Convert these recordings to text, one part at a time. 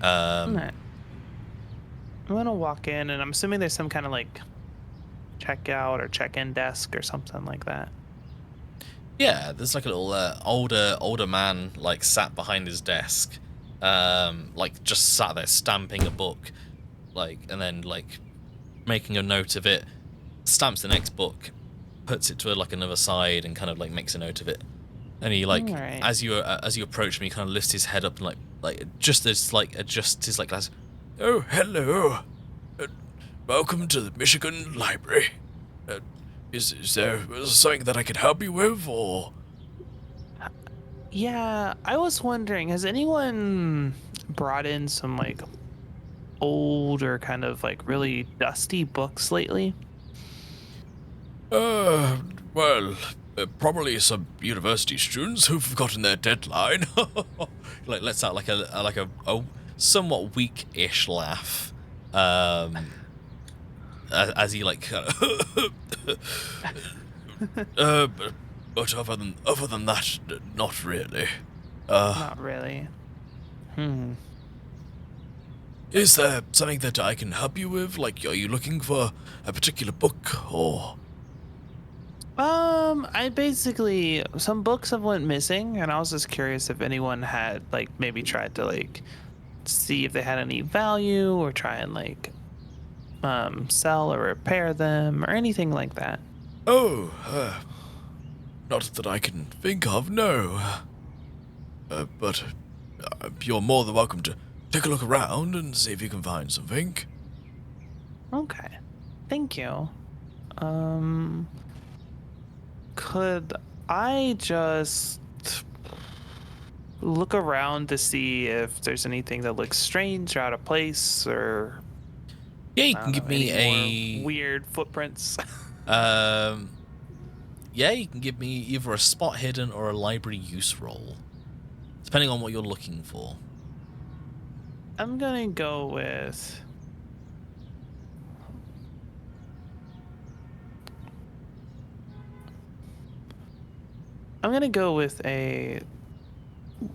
Alright. I'm gonna walk in, and I'm assuming there's some kind of like checkout or check-in desk or something like that. Yeah, there's like a little older man like sat behind his desk, like just sat there stamping a book, like, and then like making a note of it, stamps the next book, puts it to like another side, and kind of like makes a note of it. And he All like right. as you approach him, he kind of lifts his head up and like just as like adjusts his like glass. Oh, hello. Uh, Welcome to the Michigan Library. Uh, is there something that I can help you with, or? Yeah, I was wondering, has anyone brought in some like older kind of like really dusty books lately? Uh, well, probably some university students who've gotten their deadline. Like, lets out like a somewhat weak-ish laugh. As he like kind of but other than that, not really. Uh, Not really. Hmm. is there something that I can help you with? Like, are you looking for a particular book, or? I basically some books have went missing, and I was just curious if anyone had like maybe tried to like see if they had any value or try and like sell or repair them or anything like that. Oh, not that I can think of, no. But you're more than welcome to take a look around and see if you can find something. Okay. Thank you. Um, could I just look around to see if there's anything that looks strange or out of place or Yeah, you I can don't give know, any me more weird footprints? um, yeah, you can give me either a spot hidden or a library use roll, depending on what you're looking for. I'm gonna go with a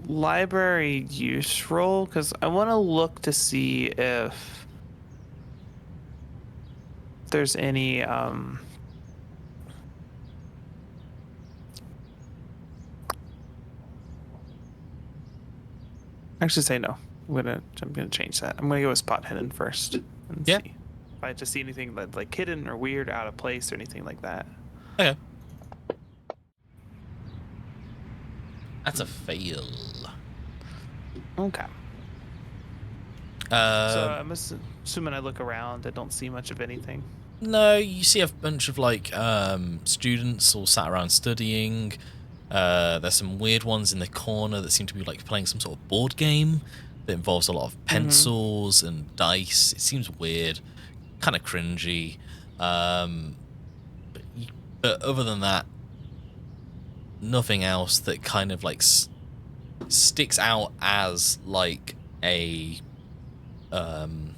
library use roll because I want to look to see if there's any actually say no. I'm gonna change that. I'm gonna go with spot hidden first and Yeah. see if I just see anything like hidden or weird, out of place, or anything like that. Okay. That's a fail. Okay. So Um, I'm assuming I look around. I don't see much of anything. no, you see a bunch of like students all sat around studying. There's some weird ones in the corner that seem to be like playing some sort of board game that involves a lot of Mm-hmm. pencils and dice. It seems weird, kind of cringy. Um, but other than that, nothing else that kind of like sticks out as like a um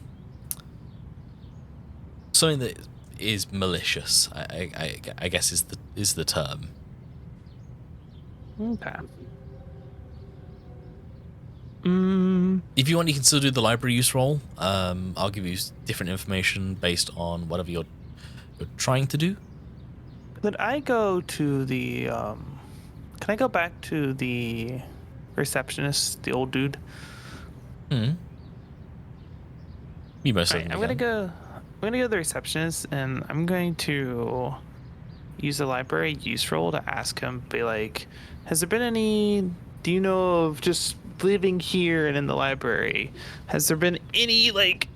something that is malicious. I guess is the term. Okay. Mm, If you want, you can still do the library use roll. I'll give you different information based on whatever you're trying to do. could I go to the Can I go back to the receptionist, the old dude? Hmm. You most All right, certainly can. I'm gonna go to the receptionist, and I'm going to use the library use roll to ask him, be like, has there been any? Do you know of just living here and in the library? Has there been any like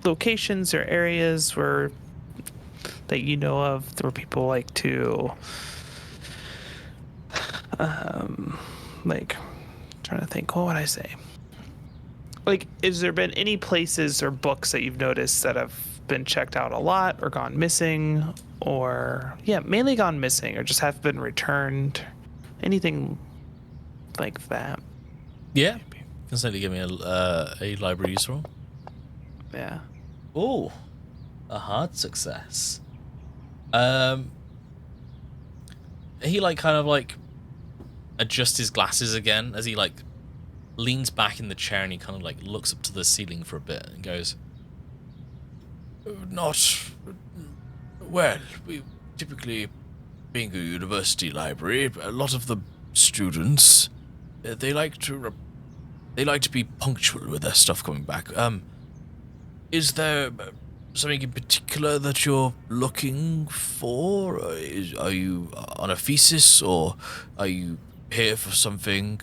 locations or areas where that you know of where people like to um like trying to think, what would I say? Like, has there been any places or books that you've noticed that have been checked out a lot or gone missing, or yeah, mainly gone missing or just have been returned? Anything like that? Yeah, Maybe. can certainly give me a library use roll. Yeah. Oh, a hard success. Um, he like kind of like adjusts his glasses again as he like leans back in the chair and he kind of like looks up to the ceiling for a bit and goes, "Not well. We typically, being a university library, a lot of the students they like to be punctual with their stuff coming back. Is there something in particular that you're looking for? Are you on a thesis, or are you here for something?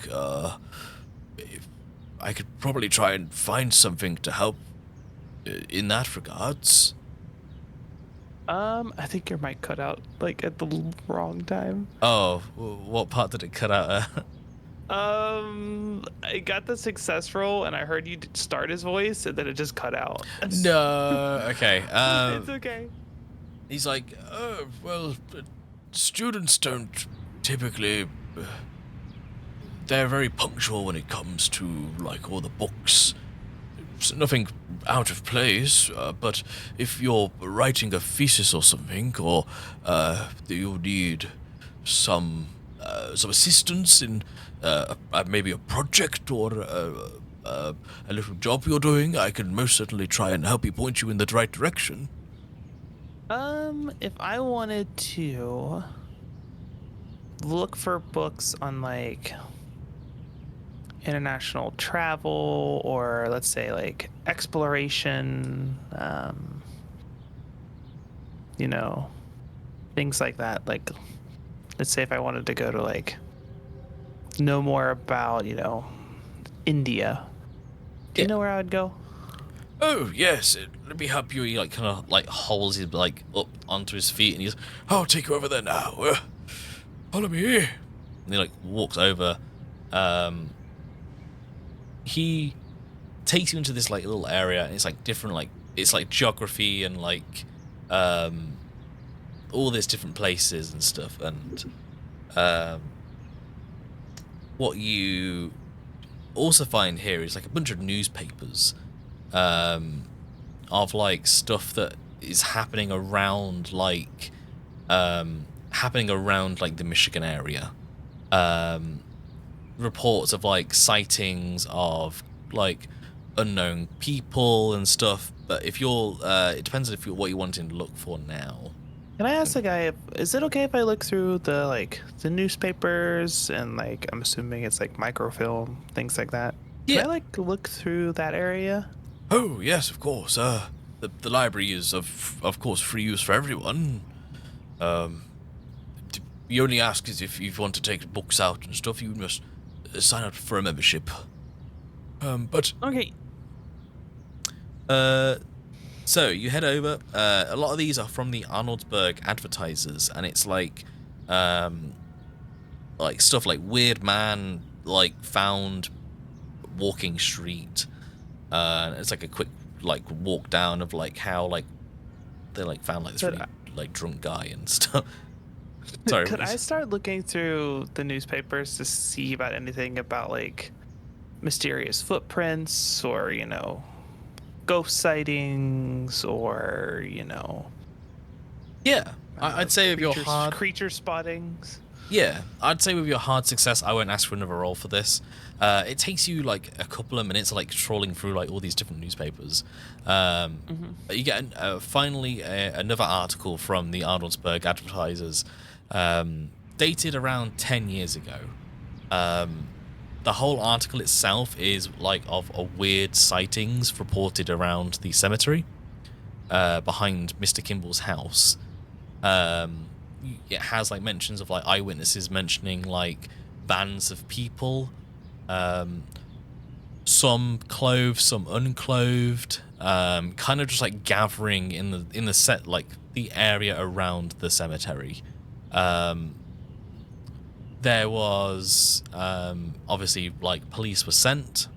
I could probably try and find something to help in that regards." I think your mic cut out like at the wrong time. Oh, what part did it cut out at? I got the success roll and I heard you start his voice and then it just cut out. No. Okay. It's okay. He's like, "Oh, well, students don't typically. They're very punctual when it comes to like all the books. It's nothing out of place. But if you're writing a thesis or something, or you need some assistance in maybe a project or a little job you're doing, I can most certainly try and help you, point you in the right direction." If I wanted to look for books on like international travel or let's say like exploration, you know, things like that. Like, let's say if I wanted to go to like know more about, you know, India. Do you know where I would go? "Oh yes, let me help you." He like kind of like holds his like up onto his feet, and he's, "I'll take you over there now. Follow me." And he like walks over. He takes you into this like little area, and it's like different, like it's like geography and like all these different places and stuff. And what you also find here is like a bunch of newspapers of like stuff that is happening around like the Michigan area. Reports of like sightings of like unknown people and stuff. But if you're it depends on if you're what you're wanting to look for now. Can I ask the guy, is it okay if I look through the newspapers and like I'm assuming it's like microfilm, things like that? Can Yeah. I like look through that area? Oh yes, of course. The library is of course free use for everyone. You only ask is if you want to take books out and stuff, you must sign up for a membership. But Okay. so you head over. A lot of these are from the Arnoldsburg advertisers, and it's like stuff like weird man like found walking street. It's like a quick like walk down of like how like they like found like this really like drunk guy and stuff. Sorry. Could I start looking through the newspapers to see about anything about like mysterious footprints or, you know, ghost sightings or, you know, Yeah, I'd say with your hard creature spottings. Yeah, I'd say with your hard success, I won't ask for another roll for this. It takes you like a couple of minutes, like trawling through like all these different newspapers. You get finally another article from the Arnoldsburg advertisers, dated around 10 years ago. The whole article itself is like of a weird sightings reported around the cemetery behind Mr. Kimbell's house. It has like mentions of like eyewitnesses mentioning like bands of people, some clothed, some unclothed, kind of just like gathering in the set like the area around the cemetery. There was obviously like police were sent.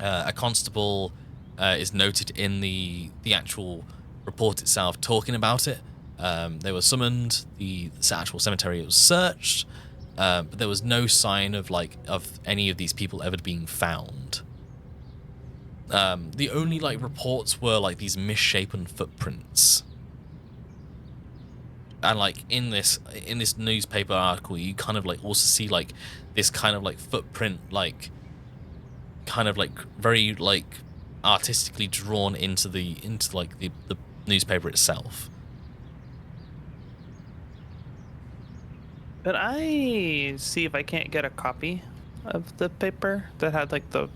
A constable is noted in the actual report itself talking about it. They were summoned. The actual cemetery was searched, but there was no sign of any of these people ever being found. The only like reports were like these misshapen footprints. And like in this newspaper article, you kind of like also see like this kind of like footprint like kind of like very like artistically drawn into the newspaper itself. But I see if I can't get a copy of the paper that had like the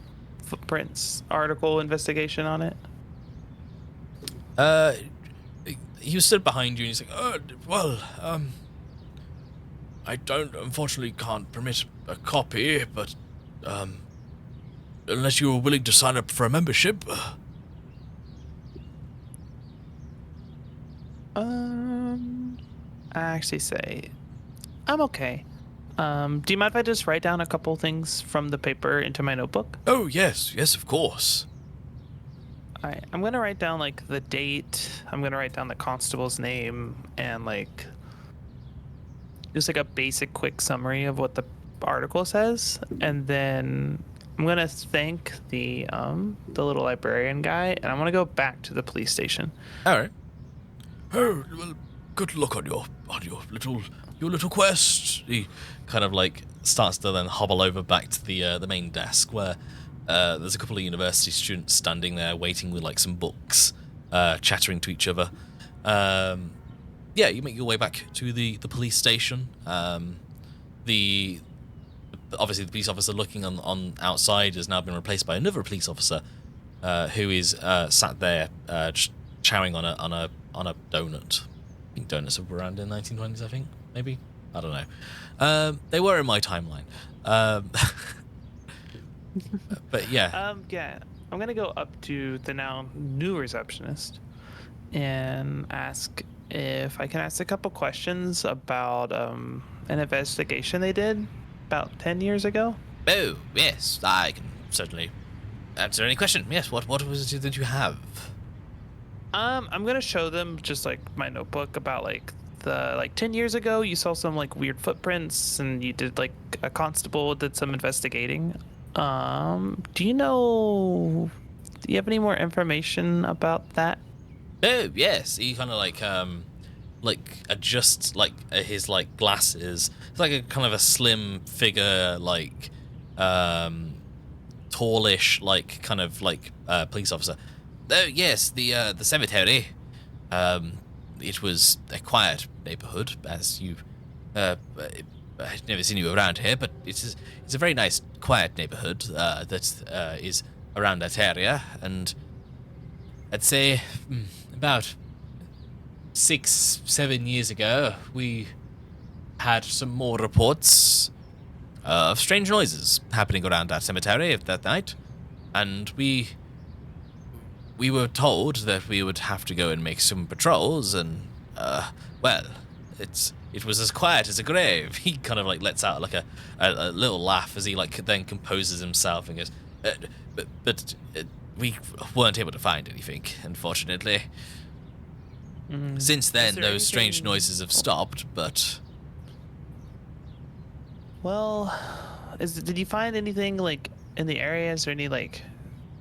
footprints article investigation on it. Uh, he was stood behind you, and he's like, "Oh, well, I don't, unfortunately, can't permit a copy, but unless you were willing to sign up for a membership." I actually say I'm okay. Do you mind if I just write down a couple things from the paper into my notebook? Oh, yes, yes, of course. All right, I'm gonna write down like the date. I'm gonna write down the constable's name and like just like a basic quick summary of what the article says, and then I'm gonna thank the little librarian guy, and I'm gonna go back to the police station. All right. Oh, well, good luck on your little quest. He kind of like starts to then hobble over back to the main desk where there's a couple of university students standing there waiting with like some books, chattering to each other. Yeah, you make your way back to the police station. The obviously the police officer looking on outside has now been replaced by another police officer who is sat there just chowing on a donut. I think donuts were around in the 1920s. I think maybe, I don't know. They were in my timeline. But yeah. Yeah, I'm gonna go up to the now new receptionist and ask if I can ask a couple questions about an investigation they did about 10 years ago. Oh yes, I can certainly answer any question. Yes, what was it that you have? I'm gonna show them just like my notebook about like the 10 years ago you saw some like weird footprints and you did like a constable did some investigating. Do you have any more information about that? Oh yes, he kind of like adjusts like his like glasses. It's like a kind of a slim figure, like tallish, like kind of like police officer. Oh yes, the cemetery. It was a quiet neighborhood, as you. I've never seen you around here, but it's a very nice, quiet neighborhood that is around that area, and I'd say about 6-7 years ago we had some more reports of strange noises happening around that cemetery that night, and we were told that we would have to go and make some patrols, and well, it was as quiet as a grave. He kind of like lets out like a little laugh as he like then composes himself and goes, but we weren't able to find anything, unfortunately. Since then, those strange noises have stopped, but Well, did you find anything like in the area? Is there any like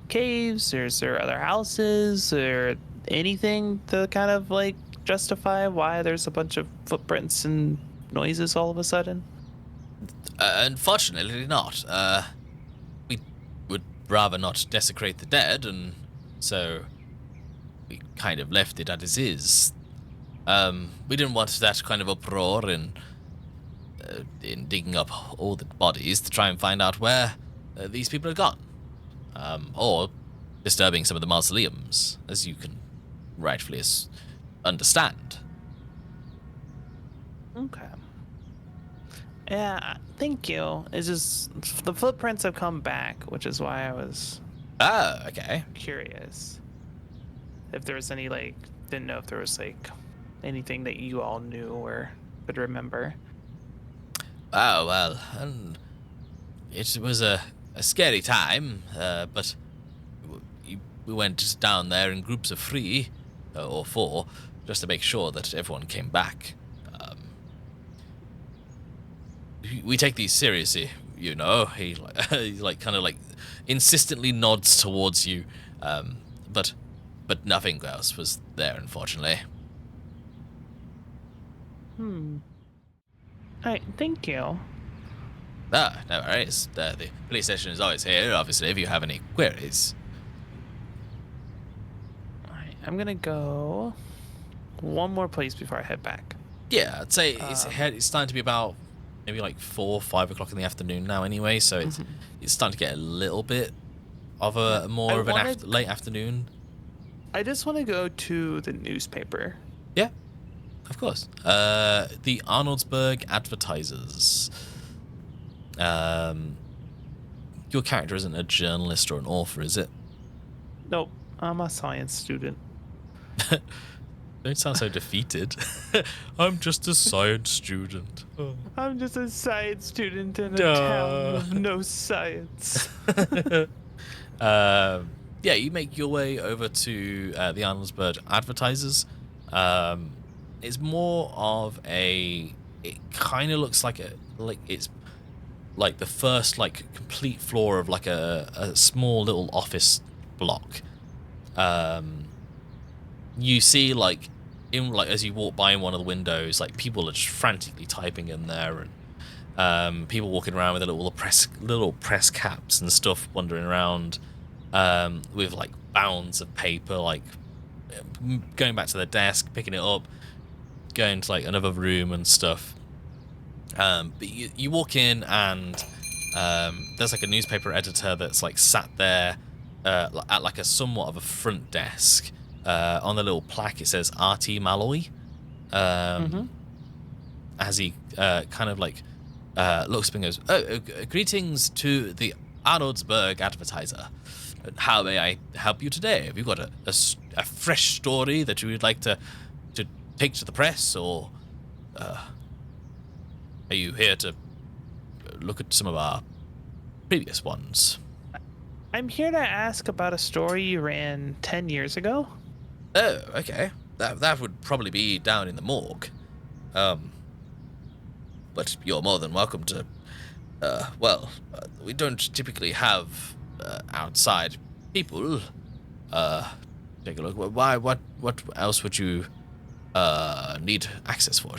caves, or is there other houses, or anything to kind of like justify why there's a bunch of footprints and noises all of a sudden? unfortunately not. We would rather not desecrate the dead, and so we kind of left it as is. We didn't want that kind of uproar in digging up all the bodies to try and find out where these people had gone, or disturbing some of the mausoleums, as you can rightfully understand. Okay. Yeah, thank you. It's just the footprints have come back, which is why I was Ah, okay. curious if there was any like didn't know if there was like anything that you all knew or could remember. Oh, well, and it was a scary time, but we went just down there in groups of 3 or 4 just to make sure that everyone came back. We take these seriously, you know. He like kind of like insistently nods towards you, but nothing else was there, unfortunately. All right, thank you. Ah, no worries. The police station is always here, obviously, if you have any queries. All right, I'm gonna go one more place before I head back. Yeah, I'd say Um, it's starting to be about maybe like 4 or 5 o'clock in the afternoon now anyway, so mhm. it's starting to get a little bit of Yeah, a I more of an wanted. late afternoon. I just want to go to the newspaper. Yeah, of course. The Arnoldsburg Advertisers. Um, your character isn't a journalist or an author, is it? Nope, I'm a science student. Don't sound so defeated. I'm just a science student. Oh. I'm just a science student in a town Duh. of no science. Yeah, you make your way over to the Arnoldsburg Advertisers. Um, it's more of a. It kind of looks like it's like the first like complete floor of like a small little office block. Um, you see like in like as you walk by in one of the windows, like people are just frantically typing in there, and people walking around with little press caps and stuff, wandering around with like bounds of paper, like going back to their desk, picking it up, going to like another room and stuff. But you walk in and there's like a newspaper editor that's like sat there at like a somewhat of a front desk. On the little plaque, it says R.T. Malloy. Mm-hmm. As he kind of like looks up and goes, greetings to the Arnoldsburg Advertiser. How may I help you today? Have you got a fresh story that you would like to take to the press, or are you here to look at some of our previous ones? I'm here to ask about a story you ran 10 years ago. Oh, okay. That would probably be down in the morgue. But you're more than welcome to. We don't typically have outside people. Take a look. Why? What else would you need access for?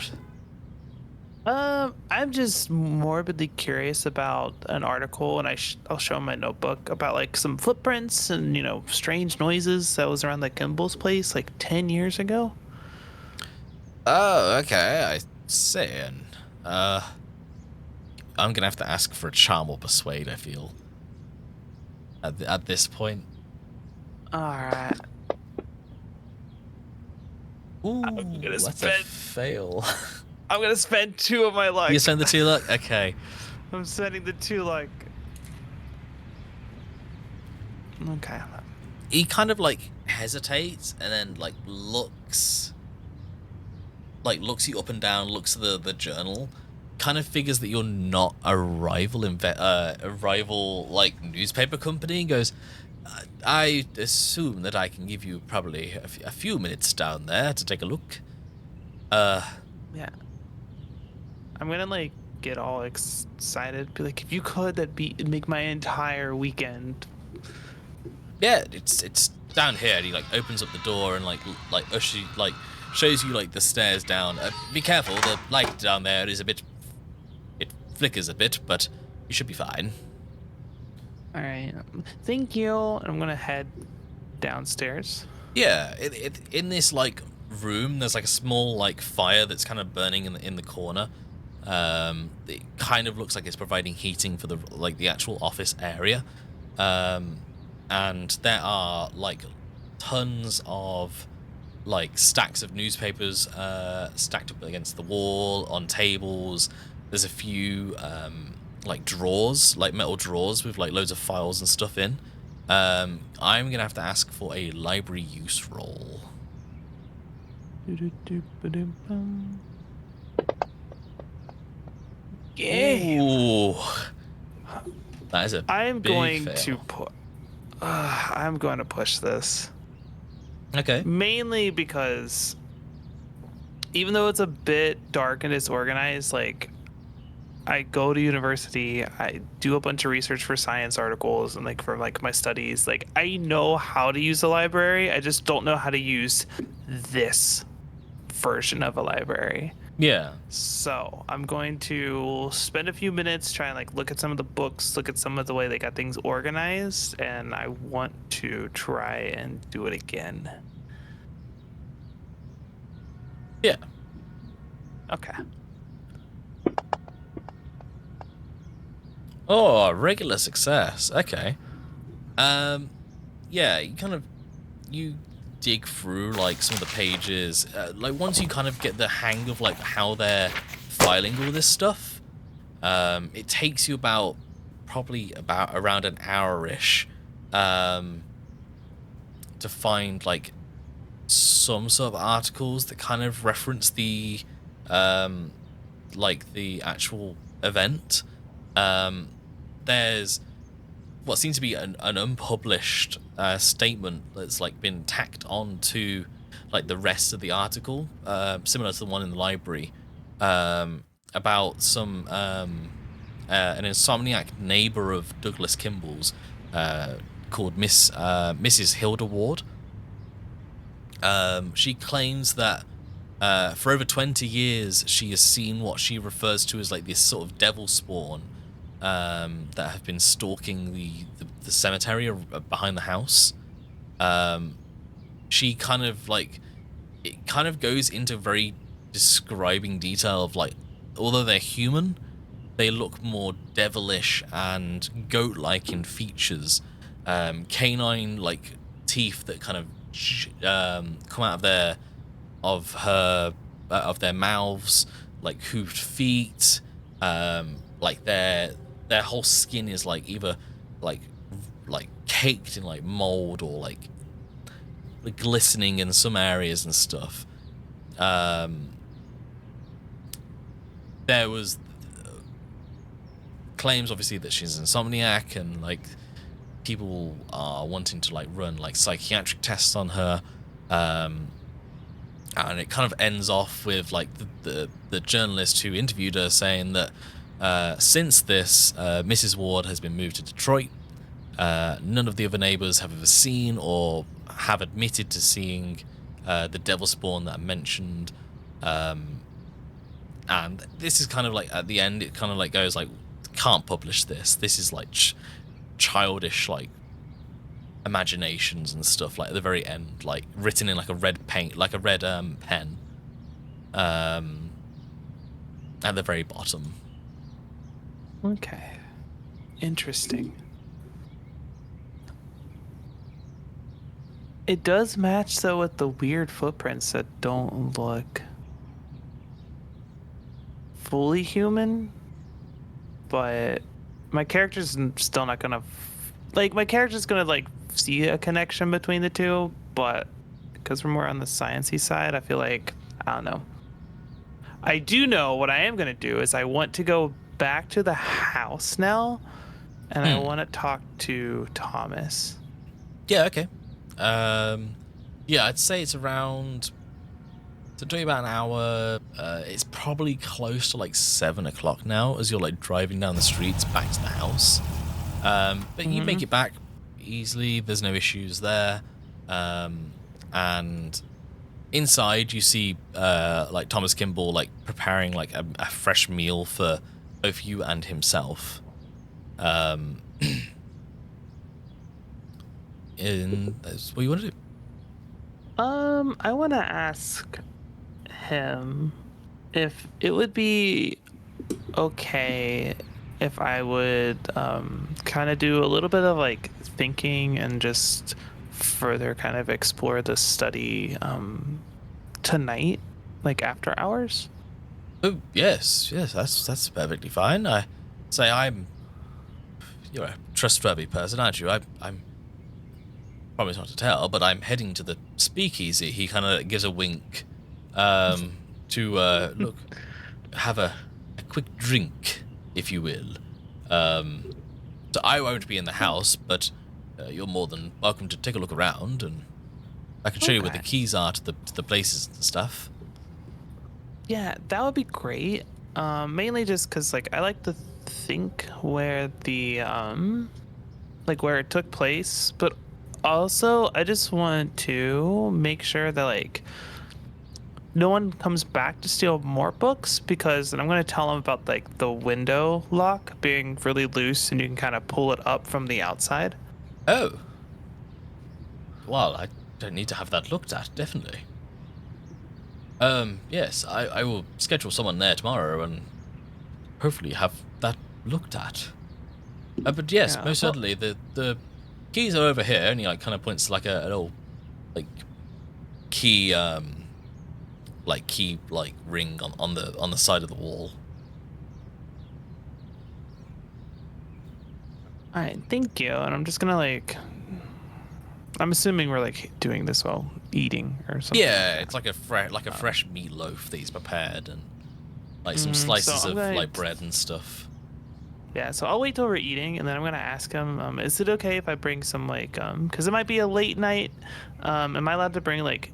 I'm just morbidly curious about an article, and I'll show him my notebook about like some footprints and strange noises that was around the Kimball's place like 10 years ago. Oh, okay. I see. And I'm gonna have to ask for a charm or persuade. I feel at this point. All right, Ooh, I'm gonna that's a spend. fail. I'm gonna spend 2 of my luck. You spend the 2 luck. Okay. I'm spending the 2 luck. Okay. He kind of like hesitates and then like looks you up and down, looks at the journal, kind of figures that you're not a rival like newspaper company, and goes, I assume that I can give you probably a few minutes down there to take a look. Yeah. I'm gonna like get all excited. Be like, if you could, it'd make my entire weekend. Yeah, it's down here. And he like opens up the door and like ushers like shows you like the stairs down. Be careful, the light down there is it flickers a bit, but you should be fine. All right. Thank you. I'm gonna head downstairs. Yeah, in this like room, there's like a small like fire that's kind of burning in the corner. It kind of looks like it's providing heating for the actual office area. And there are like tons of like stacks of newspapers stacked up against the wall on tables. There's a few like drawers, like metal drawers with like loads of files and stuff in. I'm gonna have to ask for a library use roll. Yeah. Ooh, that is a I'm big going fail. to put. I'm going to push this Okay. mainly because even though it's a bit dark and disorganized, like I go to university, I do a bunch of research for science articles and like for like my studies. Like I know how to use a library. I just don't know how to use this version of a library. Yeah. So I'm going to spend a few minutes trying like look at some of the books, look at some of the way they got things organized, and I want to try and do it again. Yeah. Okay. Oh, regular success. Okay. Um, yeah, you dig through like some of the pages. Like once you kind of get the hang of like how they're filing all this stuff, it takes you probably about around an hour-ish, um, to find like some sort of articles that kind of reference um, the actual event. Um, there's what seems to be an unpublished statement that's like been tacked on to like the rest of the article, similar to the one in the library, about an insomniac neighbor of Douglas Kimbell's, called Mrs. Hilda Ward. She claims that for over 20 years she has seen what she refers to as like this sort of devil spawn, that have been stalking the cemetery behind the house. She kind of like it kind of goes into very describing detail of like, although they're human, they look more devilish and goat-like in features. Canine like teeth that kind of come out of their mouths, like hooved feet. Like their whole skin is like either like caked in like mold or like glistening in some areas and stuff. There was claims obviously that she's insomniac, and like people are wanting to like run like psychiatric tests on her. And it kind of ends off with like the journalist who interviewed her saying that since this, Mrs. Ward has been moved to Detroit. None of the other neighbors have ever seen or have admitted to seeing the devil spawn that I mentioned. And this is kind of like at the end, it kind of like goes like, can't publish this. This is like childish like imaginations and stuff, like at the very end, like written in like a red paint, like a red pen, at the very bottom. Okay. Interesting. It does match though with the weird footprints that don't look fully human, but my character's still not gonna like my character's gonna like see a connection between the two, but because we're more on the sciencey side, I feel like I don't know. I do know what I am gonna do is I want to go back to the house now, and I want to talk to Thomas. Yeah, okay. Yeah, I'd say it's around. So doing about an hour. It's probably close to like 7 o'clock now as you're like driving down the streets back to the house. But you make it back easily. There's no issues there. And inside you see like Thomas Kimbell like preparing like a fresh meal for both you and himself. And that's what you want to do. I want to ask him if it would be okay if I would kind of do a little bit of like thinking and just further kind of explore the study tonight, like after hours. Oh yes, that's perfectly fine. I say you're a trustworthy person, aren't you? I'm promise not to tell, but I'm heading to the speakeasy. He kind of gives a wink, to look, have a quick drink, if you will. So I won't be in the house, but you're more than welcome to take a look around, and I can show you where the keys are to the places and stuff. Yeah, that would be great. Mainly just because like I like to think where the like where it took place, but also I just want to make sure that like no one comes back to steal more books, because then I'm going to tell them about like the window lock being really loose and you can kind of pull it up from the outside. Oh, well, I don't need to have that looked at, definitely. Yes, I will schedule someone there tomorrow and hopefully have that looked at. But yes, Yeah. most Well, certainly the keys are over here, and he like kind of points to like a, an old like key key ring on the side of the wall. all right, thank you. And I'm just gonna like, I'm assuming we're like doing this while eating or something like Yeah, that. it's like a fresh meatloaf that he's prepared, and like some So slices I'm of gonna, like bread and stuff. yeah. So I'll wait till we're eating, and then I'm gonna ask him, is it okay if I bring some like, because it might be a late night. Am I allowed to bring like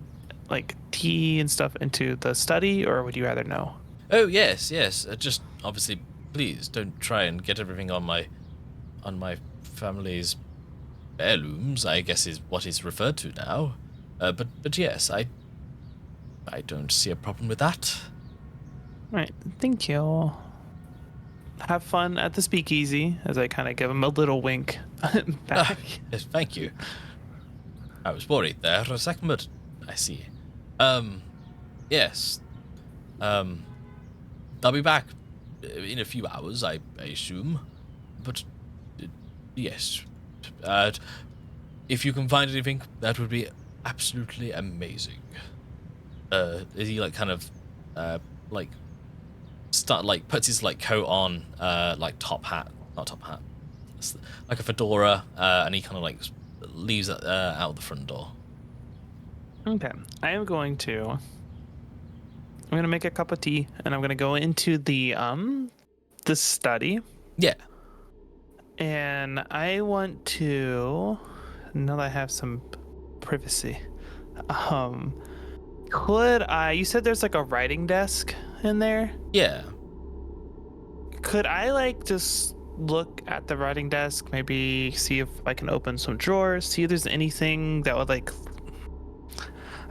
tea and stuff into the study, or would you rather no? Oh yes, yes. Just obviously, please don't try and get everything on my family's heirlooms, I guess is what is referred to now. But yes, I don't see a problem with that. All right, thank you. Have fun at the speakeasy, as I kind of give him a little wink Ah, back. yes, thank you. I was worried there for a second, but I see. Yes. Um, I'll be back in a few hours, I assume. But yes, uh, if you can find anything, that would be absolutely amazing. Is he like kind of like start like puts his like coat on, like top hat, not top hat, like a fedora, and he kind of like leaves it out the front door. Okay, I am going to. I'm gonna make a cup of tea, and I'm gonna go into the study, Yeah. and I want to. Now that I have some privacy, um, could I? You said there's like a writing desk in there. Yeah. Could I like just look at the writing desk, maybe see if I can open some drawers, see if there's anything that would like,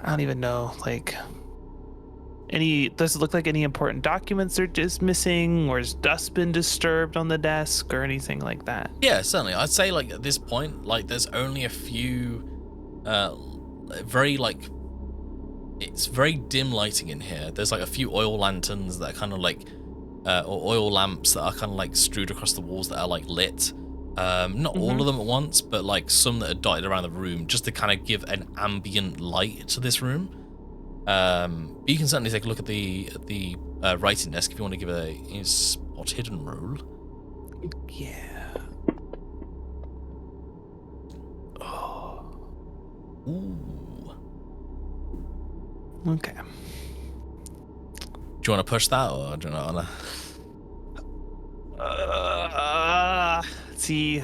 I don't even know, like any, does it look like any important documents are just missing, or has dust been disturbed on the desk or anything like that? Yeah, certainly. I'd say like at this point, like there's only a few very like it's very dim lighting in here. There's like a few oil lanterns that are kind of like or oil lamps that are kind of like strewed across the walls that are like lit. Not all of them at once, but like some that are dotted around the room just to kind of give an ambient light to this room. You can certainly take a look at the writing desk if you want to give a spot hidden roll. Yeah. Oh. Ooh. Okay. Do you want to push that, or do you not want See,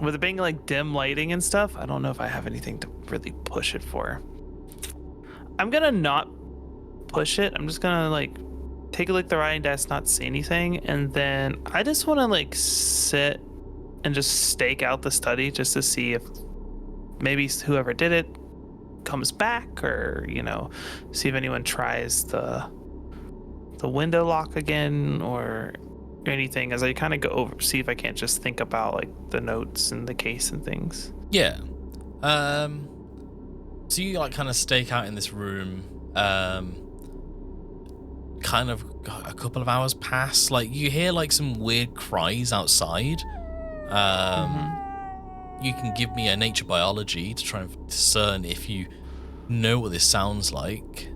with it being like dim lighting and stuff, I don't know if I have anything to really push it for. I'm gonna not push it. I'm just gonna like take a look at the writing desk, not see anything, and then I just want to like sit and just stake out the study just to see if maybe whoever did it comes back, or see if anyone tries the window lock again or anything, as I kind of go over, see if I can't just think about like the notes and the case and things. Yeah. So you like kind of stake out in this room. Kind of a couple of hours pass. Like you hear like some weird cries outside. You can give me a nature biology to try and discern if you know what this sounds like.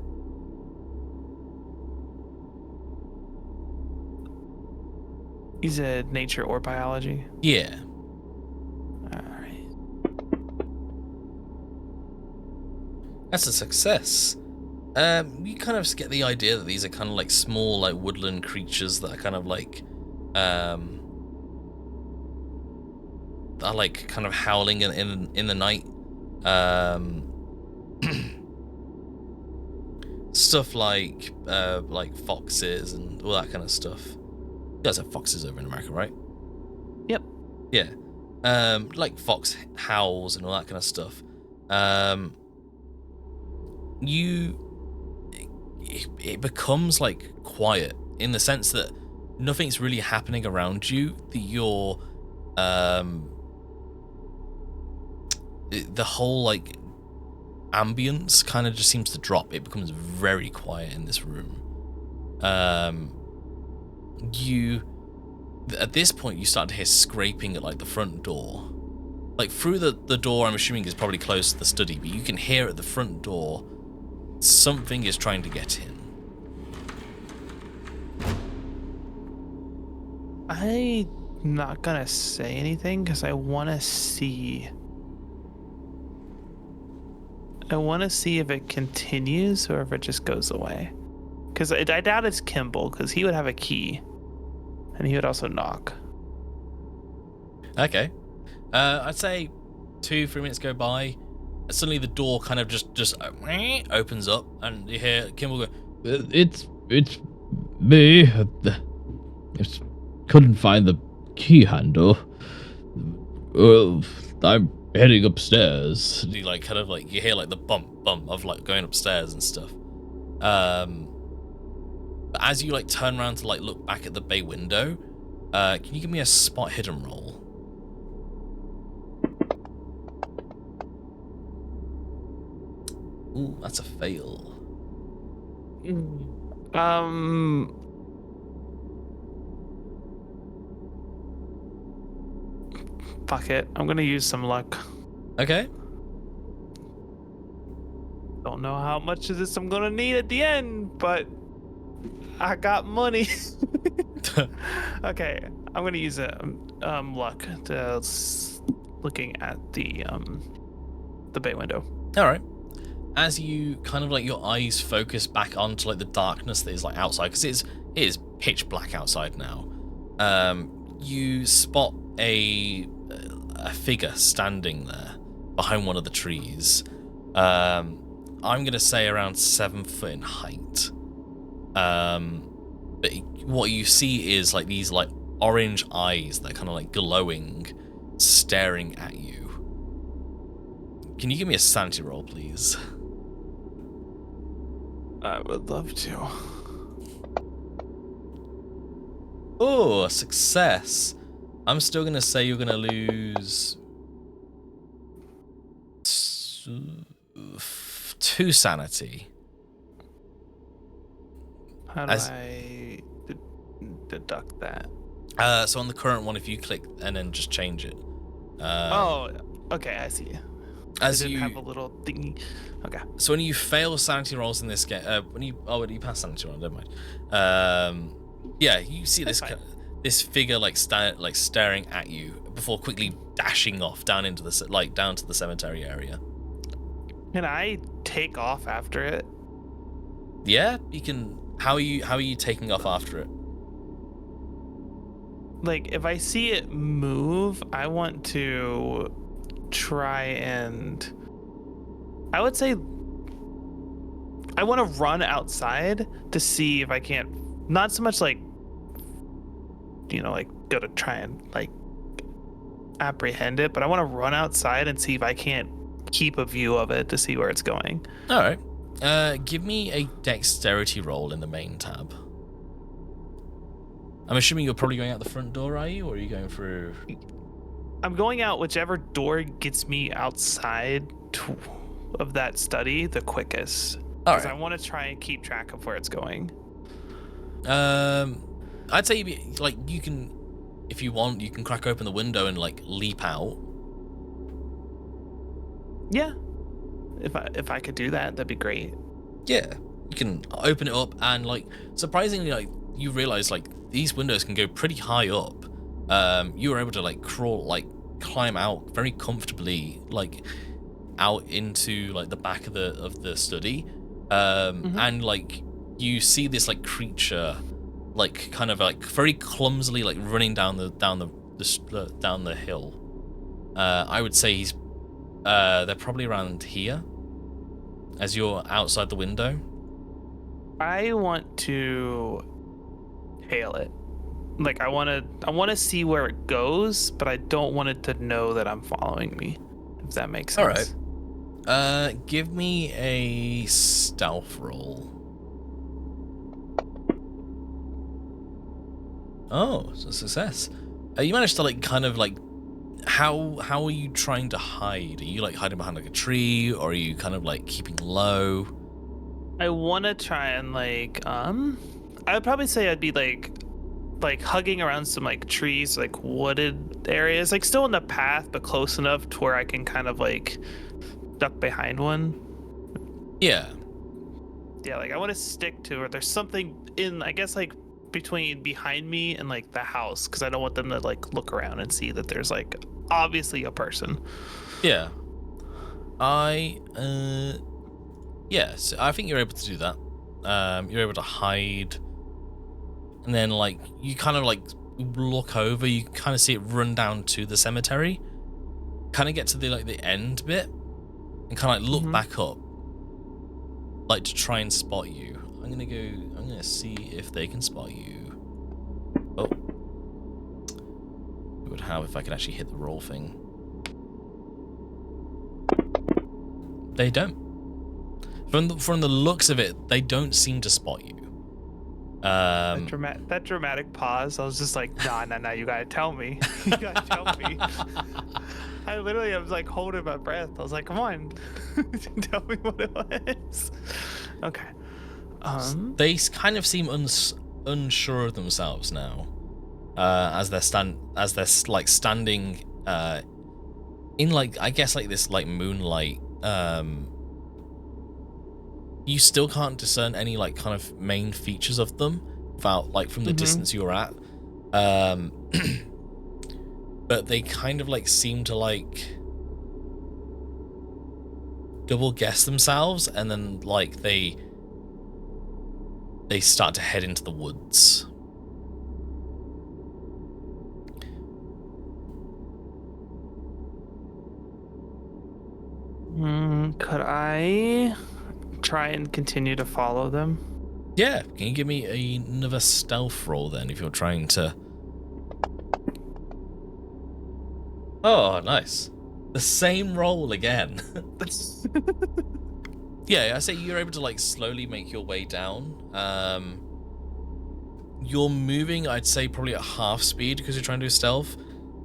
You said nature or biology? Yeah. Alright. That's a success. You kind of get the idea that these are kind of like small, like woodland creatures that are kind of like, are like kind of howling in the night. Stuff like foxes and all that kind of stuff. You guys have foxes over in America, right? Yep. Yeah. Like fox howls and all that kind of stuff. it becomes like quiet in the sense that nothing's really happening around you. The whole like ambience kind of just seems to drop. It becomes very quiet in this room. You at this point you start to hear scraping at like the front door. Like through the door, I'm assuming is probably close to the study, but you can hear at the front door something is trying to get in. I'm not gonna say anything because I want to see. I want to see if it continues or if it just goes away. Because I doubt it's Kimbell, because he would have a key, and he would also knock. Okay. I'd say 2-3 minutes go by. Suddenly the door kind of just opens up, and you hear Kimbell go, It's me. Just couldn't find the key handle. I'm heading upstairs. you like kind of like you hear like the bump of like going upstairs and stuff. But as you like turn around to like look back at the bay window, can you give me a spot hidden roll? Ooh, that's a fail. Fuck it. I'm gonna use some luck. Okay. Don't know how much of this I'm gonna need at the end, but I got money. Okay, I'm gonna use luck to looking at the bay window. All right. As you kind of like your eyes focus back onto like the darkness that is like outside, because it is pitch black outside now. You spot a figure standing there behind one of the trees. I'm gonna say around 7 foot in height. But what you see is like these like orange eyes that are kind of like glowing, staring at you. Can you give me a sanity roll, please? I would love to. Oh, a success. I'm still going to say you're going to lose 2 sanity. How do I deduct that? So on the current one, if you click and then just change it. Oh, okay, I see. As I didn't you have a little thingy. Okay. So when you fail sanity rolls in this game, when you pass sanity roll, never mind. Yeah, you see this figure like staring at you before quickly dashing off down into the down to the cemetery area. Can I take off after it? Yeah, you can. How are you taking off after it? Like, if I see it move, I want to try and, I would say I want to run outside to see if I can't, not so much like, like go to try and like apprehend it, but I want to run outside and see if I can't keep a view of it to see where it's going. All right. Give me a dexterity roll in the main tab. I'm assuming you're probably going out the front door, are you? Or are you going through? I'm going out whichever door gets me outside of that study the quickest. All right. right. I want to try and keep track of where it's going. I'd say you can, if you want, you can crack open the window and like leap out. Yeah. If I could do that, that'd be great. Yeah, you can open it up and like surprisingly, like you realize like these windows can go pretty high up. You were able to like climb out very comfortably, like out into like the back of the study, and like you see this like creature, like kind of like very clumsily like running down the hill. I would say they're probably around here as you're outside the window. I want to tail it. Like I want to see where it goes, but I don't want it to know that I'm following me. If that makes sense. All right. Give me a stealth roll. Oh, it's a success. You managed to like kind of like how are you trying to hide? Are you like hiding behind like a tree, or are you kind of like keeping low? I want to try and like I would probably say I'd be like hugging around some like trees, like wooded areas, like still in the path but close enough to where I can kind of like duck behind one. Yeah. Yeah, like I want to stick to it. There's something in, I guess, like behind me and like the house, because I don't want them to like look around and see that there's like obviously a person. Yeah. So I think you're able to do that. You're able to hide, and then like you kind of like look over, you kind of see it run down to the cemetery, kind of get to the like the end bit, and kind of like look back up, like to try and spot you. I'm gonna see if they can spot you. Oh, it would have if I could actually hit the roll thing. They don't. From the looks of it, they don't seem to spot you. That dramatic pause. I was just like, nah. You gotta tell me. You gotta tell me. I was like holding my breath. I was like, come on, tell me what it was. Okay. They kind of seem unsure of themselves now, as they're standing in like, I guess like this like moonlight. You still can't discern any like kind of main features of them without like from the distance you're at. But they kind of like seem to like double guess themselves, and then like they start to head into the woods. Could I try and continue to follow them? Yeah, can you give me another stealth roll then if you're trying to... Oh, nice. The same roll again. Yeah, I say you're able to like slowly make your way down. You're moving, I'd say probably at half speed because you're trying to do stealth.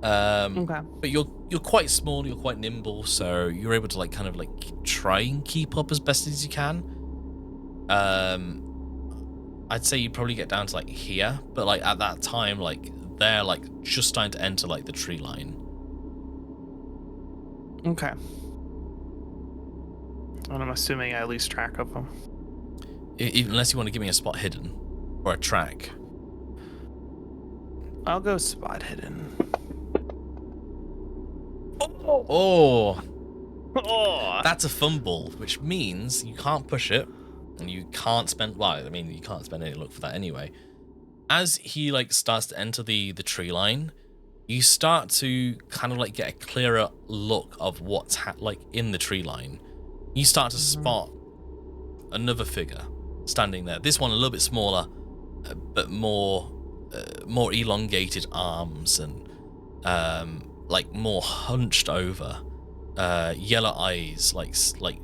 Okay. But you're quite small, you're quite nimble, so you're able to like kind of like try and keep up as best as you can. I'd say you probably get down to like here, but like at that time, like they're like just starting to enter like the tree line. Okay. And I'm assuming I lose track of them. Unless you want to give me a spot hidden or a track. I'll go spot hidden. Oh, Oh. that's a fumble, which means you can't push it, and you can't spend. Well, I mean, you can't spend any luck for that anyway. As he like starts to enter the tree line, you start to kind of like get a clearer look of what's like in the tree line. You start to spot another figure standing there. This one a little bit smaller, but more elongated arms and like more hunched over, yellow eyes, like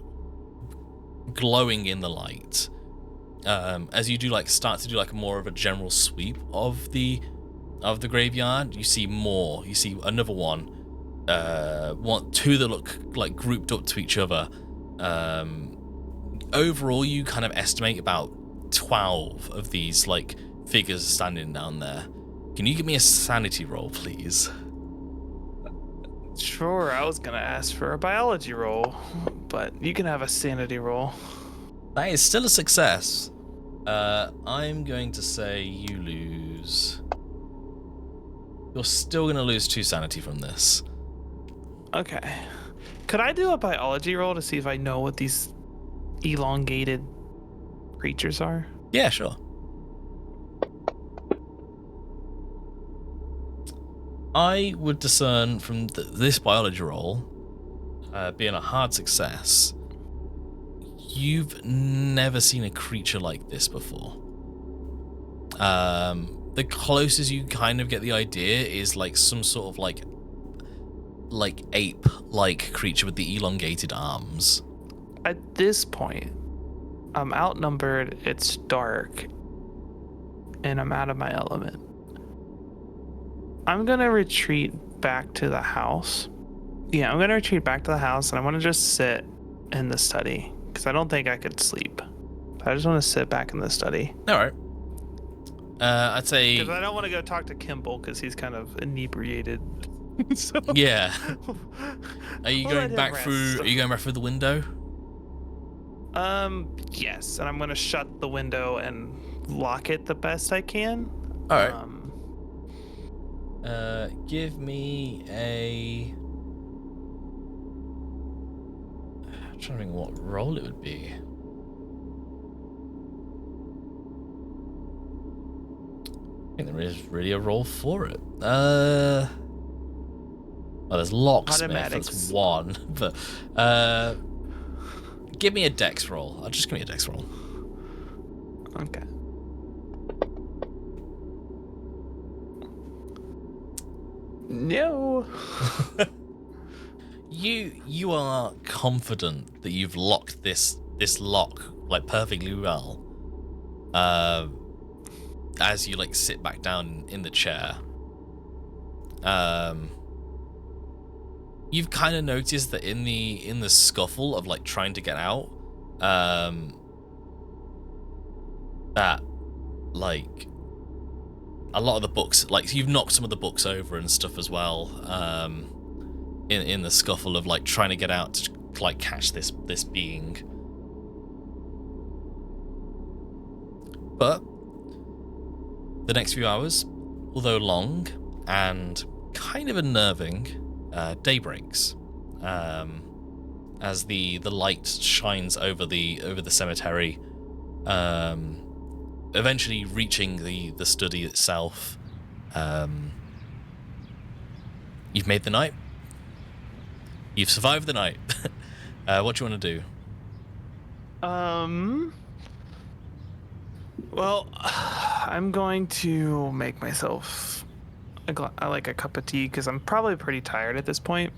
glowing in the light. As you do like start to do like more of a general sweep of the graveyard, you see more. You see another one, two that look like grouped up to each other. Overall, you kind of estimate about 12 of these like figures standing down there. Can you give me a sanity roll, please? Sure, I was gonna ask for a biology roll, but you can have a sanity roll. That is still a success. I'm going to say you lose. You're still gonna lose 2 sanity from this. Okay. Could I do a biology roll to see if I know what these elongated creatures are? Yeah, sure. I would discern from this biology roll, being a hard success, you've never seen a creature like this before. The closest you kind of get the idea is like some sort of like ape-like creature with the elongated arms. At this point, I'm outnumbered, it's dark, and I'm out of my element. I'm gonna retreat back to the house. Yeah, I'm gonna retreat back to the house, and I want to just sit in the study because I don't think I could sleep. I just want to sit back in the study. All right. I'd say. Because I don't want to go talk to Kimball because he's kind of inebriated. So, Yeah. Are you we'll let going him back rest. through? Are you going back through the window? Yes, and I'm gonna shut the window and lock it the best I can. All right. Give me a. I'm trying to think what role it would be. I think there is really a role for it. Well, there's locksmith. Automatics. That's one, but give me a dex roll. Just give me a dex roll. Okay. No. You are confident that you've locked this lock like perfectly well. As you like sit back down in the chair. You've kind of noticed that in the scuffle of like trying to get out, that like a lot of the books, like you've knocked some of the books over and stuff as well, in the scuffle of like trying to get out to like catch this being. But the next few hours, although long and kind of unnerving, day breaks, as the light shines over the cemetery, eventually reaching the study itself. You've made the night. You've survived the night. What do you want to do? Well, I'm going to make myself a cup of tea because I'm probably pretty tired at this point.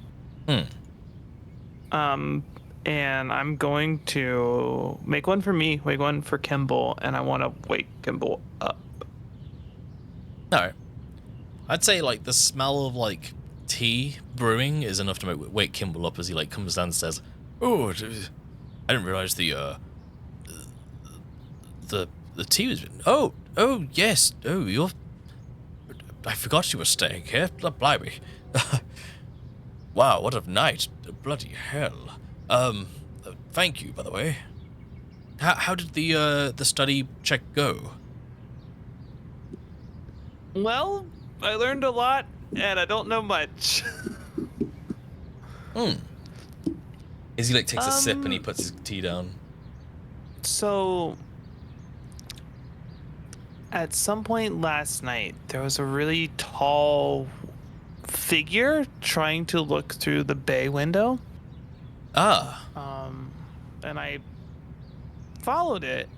And I'm going to make one for me, make one for Kimball, and I want to wake Kimball up. No, I'd say like the smell of like tea brewing is enough to wake Kimball up as he like comes downstairs. Oh, I didn't realize the tea was. Oh yes. Oh, I forgot you were staying here. Blimey. Wow, what a night. Bloody hell. Thank you, by the way. How did the study check go? Well, I learned a lot, and I don't know much. As he like takes a sip and he puts his tea down. So, at some point last night, there was a really tall figure trying to look through the bay window. And I followed it,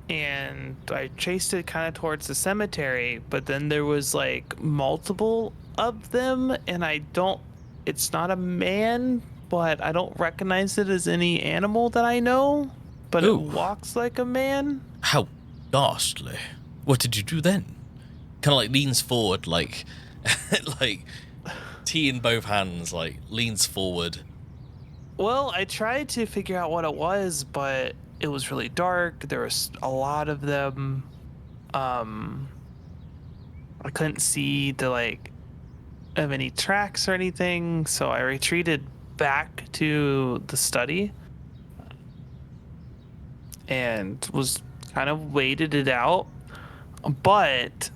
and I chased it kind of towards the cemetery, but then there was like multiple of them, and it's not a man, but I don't recognize it as any animal that I know, but Ooh. It walks like a man. How ghastly. What did you do then? Kind of like leans forward, like, like tea in both hands, like leans forward. Well, I tried to figure out what it was, but it was really dark. There was a lot of them. I couldn't see of any tracks or anything, so I retreated back to the study and was kind of waited it out. But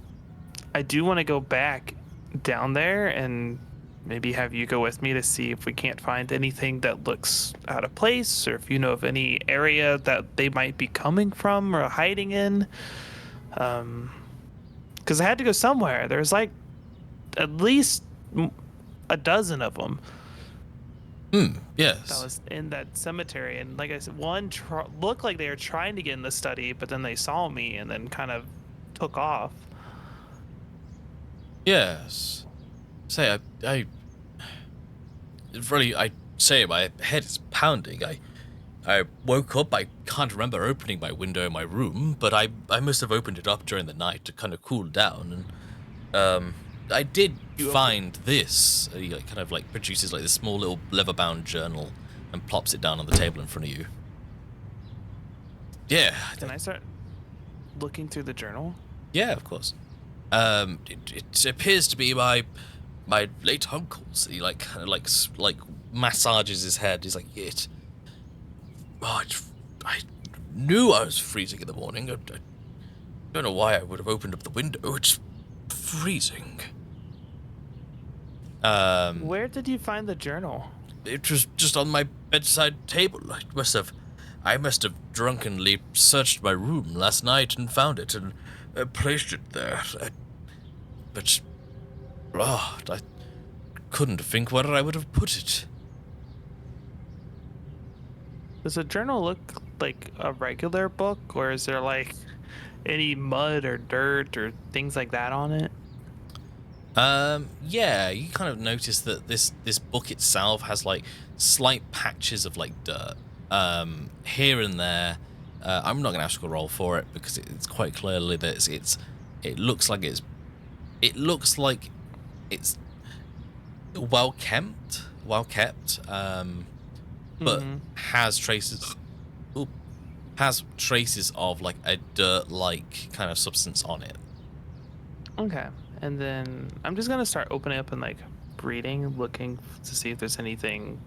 I do want to go back down there and maybe have you go with me to see if we can't find anything that looks out of place, or if you know of any area that they might be coming from or hiding in. Because I had to go somewhere. There's like at least a dozen of them. Yes. That was in that cemetery, and like I said, one looked like they were trying to get in the study, but then they saw me and then kind of took off. Yes. Say, I really, I say my head is pounding. I woke up, I can't remember opening my window in my room, but I must have opened it up during the night to kind of cool down, and, I did find this. He like, kind of like produces like this small little leather-bound journal and plops it down on the table in front of you. Yeah. Can I start looking through the journal? Yeah, of course. It appears to be my late uncle's. He like kind of like massages his head. He's like, I knew I was freezing in the morning. I don't know why I would have opened up the window. It's freezing. Where did you find the journal? It was just on my bedside table. I must have drunkenly searched my room last night and found it and placed it there. I couldn't think where I would have put it. Does the journal look like a regular book, or is there like any mud or dirt or things like that on it? Yeah, you kind of notice that this book itself has like slight patches of like dirt, here and there. I'm not gonna ask a roll for it because it's quite clearly that it looks like it's well kept, but has traces of like a dirt-like kind of substance on it. Okay. And then I'm just gonna start opening up and like reading, looking to see if there's anything,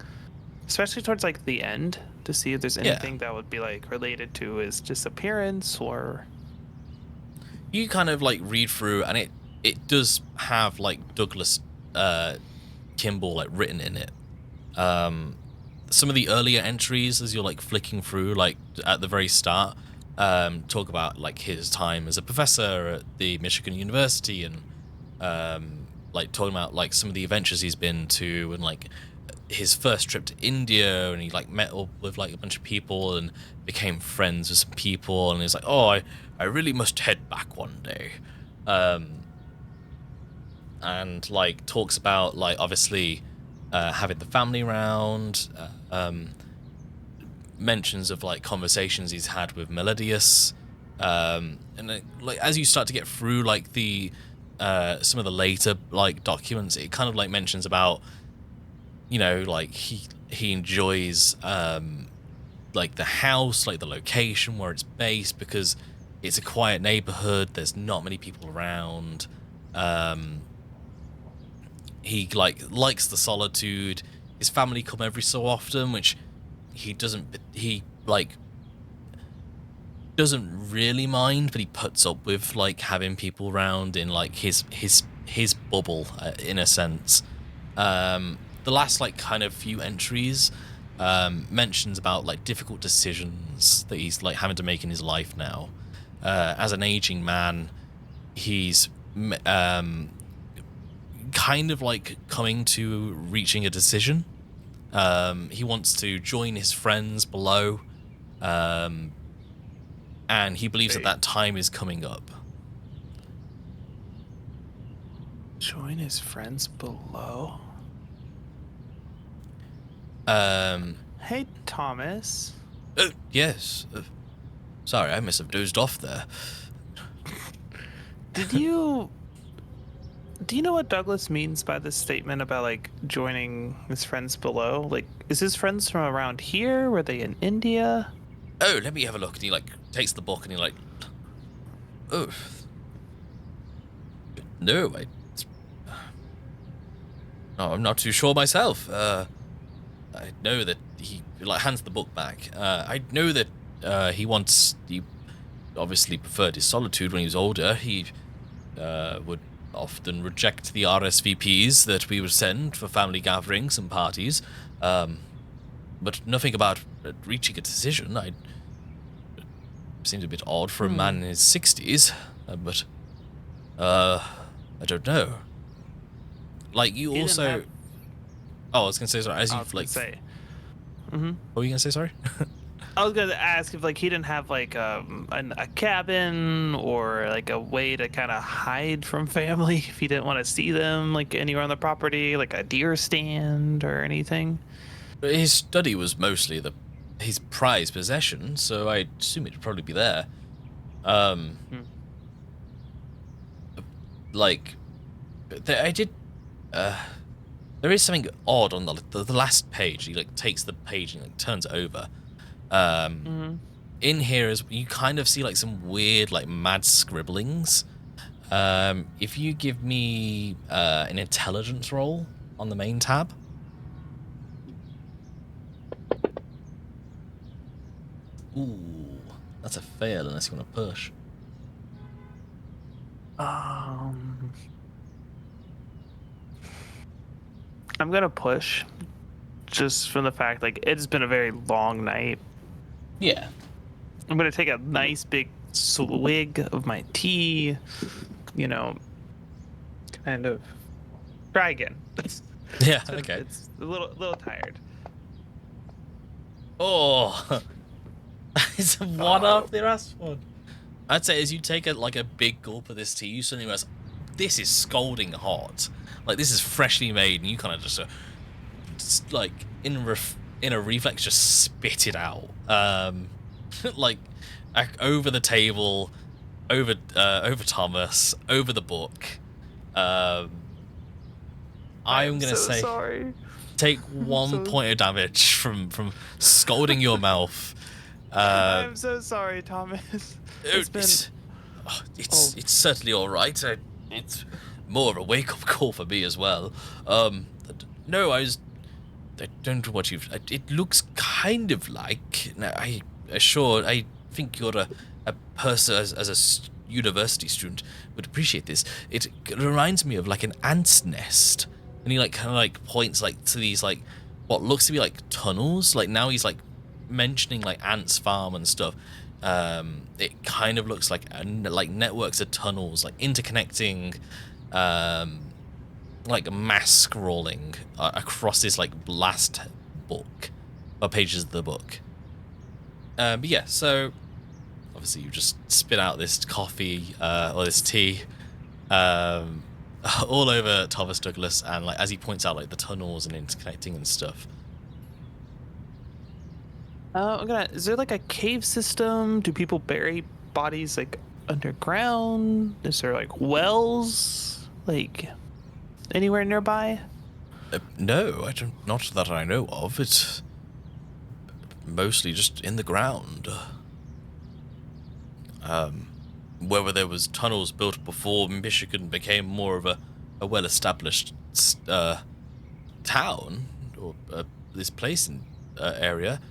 especially towards like the end, to see if there's anything that would be like related to his disappearance or. You kind of like read through, and it does have like Douglas Kimbell like written in it. Some of the earlier entries, as you're like flicking through, like at the very start, talk about like his time as a professor at the Michigan University and. Like talking about like some of the adventures he's been to and like his first trip to India, and he like met up with like a bunch of people and became friends with some people, and he's like, oh, I really must head back one day, and like talks about like obviously having the family around, mentions of like conversations he's had with Melodius, and like as you start to get through like the some of the later like documents, it kind of like mentions about, you know, like he enjoys like the house, like the location where it's based, because it's a quiet neighborhood, there's not many people around. He likes the solitude. His family come every so often, which he doesn't really mind, but he puts up with like having people around in like his bubble, in a sense. The last like kind of few entries mentions about like difficult decisions that he's like having to make in his life now. As an aging man, he's kind of like coming to reaching a decision. He wants to join his friends below, and he believes that time is coming up. Join his friends below. Hey, Thomas. Yes. Sorry, I must have dozed off there. Do you know what Douglas means by this statement about like joining his friends below? Like, is his friends from around here? Were they in India? Oh, let me have a look. And he like takes the book and he like, oh, no, I'm not too sure myself. I know that he like hands the book back. I know that he obviously preferred his solitude when he was older. He would often reject the RSVPs that we would send for family gatherings and parties, but nothing about reaching a decision. It seems a bit odd for a man in his 60s, but I don't know. Like, you also... Oh, I was gonna say, sorry, as you've, like... What were you gonna say, sorry? I was gonna ask if, like, he didn't have, like, a cabin or, like, a way to kind of hide from family if he didn't want to see them, like, anywhere on the property, like a deer stand or anything. His study was mostly his prized possession, so I assume it'd probably be there. Like, I did. There is something odd on the last page. He like takes the page and like turns it over. In here is you kind of see like some weird like mad scribblings. If you give me an intelligence roll on the main tab. Ooh, that's a fail unless you want to push. I'm gonna push, just from the fact like it's been a very long night. Yeah. I'm gonna take a nice big swig of my tea, you know, kind of try again. Yeah. Okay. It's a little tired. Oh, it's a one off the last one. I'd say as you take a big gulp of this tea, you suddenly realize this is scalding hot. Like this is freshly made, and you kind of just like in a reflex just spit it out. Like over the table, over Thomas, over the book. I'm gonna say sorry. take 1 point of damage from scalding your mouth. I'm so sorry, Thomas. It's certainly all right. It's more of a wake-up call for me as well. No, I don't know what you've... It looks kind of like... Now, I think you're a person, as a university student, would appreciate this. It reminds me of, like, an ant's nest. And he, like, kind of, like, points, like, to these, like, what looks to be, like, tunnels. Like, now he's, like, mentioning, like, ants' farm and stuff. It kind of looks like networks of tunnels, like interconnecting, like mass scrolling across this like last book, or pages of the book. But yeah, so obviously you just spit out this coffee or this tea all over Thomas Douglas, and like as he points out like the tunnels and interconnecting and stuff. Is there like a cave system? Do people bury bodies like underground? Is there like wells like anywhere nearby? No, not that I know of. It's mostly just in the ground. Whether there was tunnels built before Michigan became more of a well-established town or this place in area.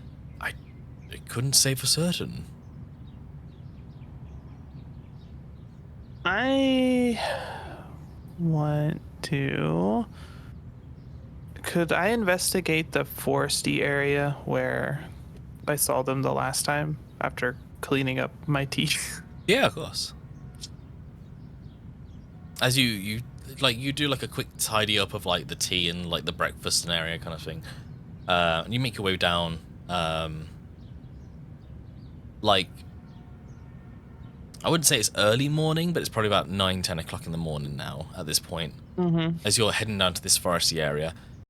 I couldn't say for certain. I want to... Could I investigate the foresty area where I saw them the last time after cleaning up my teeth? Yeah, of course. As you do like a quick tidy up of like the tea and like the breakfast and area kind of thing, and you make your way down. Like, I wouldn't say it's early morning, but it's probably about 9-10 o'clock in the morning now at this point. As you're heading down to this foresty area,